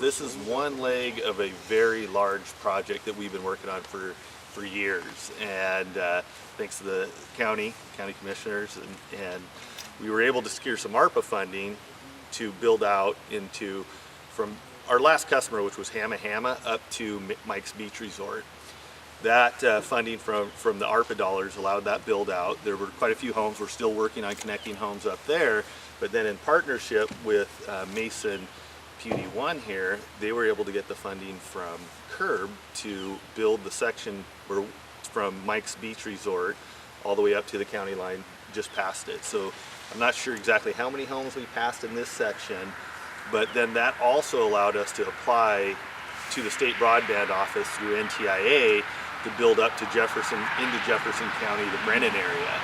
this is one leg of a very large project that we've been working on for years, and thanks to the county commissioners, and we were able to secure some ARPA funding to build out into, from our last customer, which was Hamma Hamma, up to Mike's Beach Resort. That funding from the ARPA dollars allowed that build out. There were quite a few homes. We're still working on connecting homes up there, but then in partnership with Mason PUD1 here, they were able to get the funding from CERB to build the section from Mike's Beach Resort all the way up to the county line, just past it. So I'm not sure exactly how many homes we passed in this section, but then that also allowed us to apply to the state broadband office through NTIA to build up to Jefferson, into Jefferson County, the Brennan area.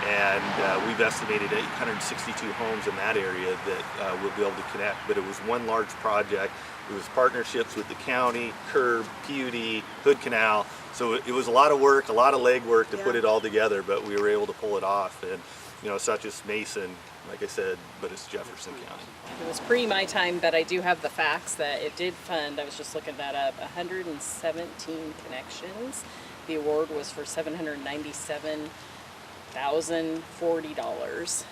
And we've estimated 862 homes in that area that we'll be able to connect. But it was one large project. It was partnerships with the county, CERB, PUD, Hood Canal. So it was a lot of work, a lot of legwork to put it all together, but we were able to pull it off. And you know, it's not just Mason, like I said, but it's Jefferson County. It was pre my time, but I do have the facts that it did fund. I was just looking that up. 117 connections. The award was for $797,040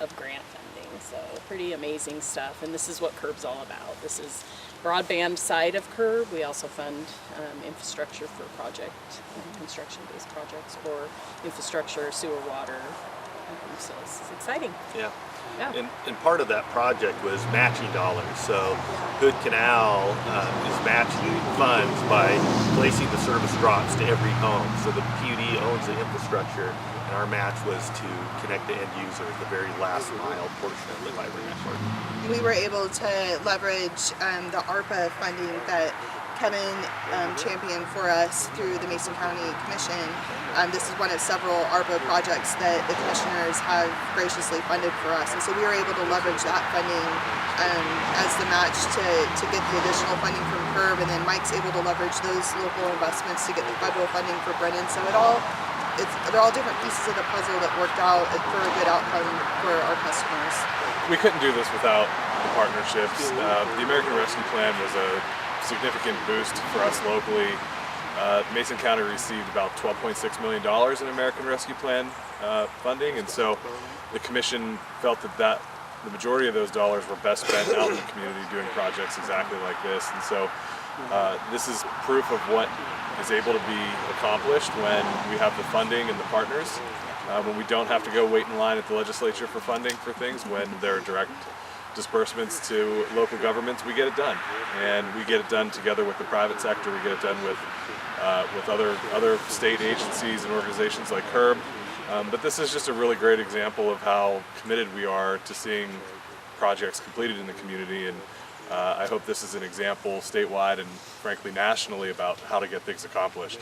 of grant funding. So pretty amazing stuff. And this is what CERB's all about. This is broadband side of CERB. We also fund infrastructure for construction-based projects for infrastructure, sewer, water. So this is exciting. Yeah. And part of that project was matching dollars. So Hood Canal is matching funds by placing the service drops to every home. So the PUD owns the infrastructure, and our match was to connect the end user at the very last mile portion of the fiber network. We were able to leverage the ARPA funding that Kevin championed for us through the Mason County Commission. This is one of several ARPA projects that the commissioners have graciously funded for us, and so we were able to leverage that funding as the match to get the additional funding from CERB, and then Mike's able to leverage those local investments to get the federal funding for Brennan. So they're all different pieces of the puzzle that worked out for a good outcome for our customers. We couldn't do this without the partnerships. The American Rescue Plan was a significant boost for us locally. Mason County received about $12.6 million in American Rescue Plan funding, and so the commission felt that the majority of those dollars were best spent out in the community doing projects exactly like this. And so this is proof of what is able to be accomplished when we have the funding and the partners, when we don't have to go wait in line at the legislature for funding for things, when there are direct disbursements to local governments, we get it done. And we get it done together with the private sector. We get it done with other state agencies and organizations like CERB. But this is just a really great example of how committed we are to seeing projects completed in the community. And I hope this is an example statewide and frankly nationally about how to get things accomplished.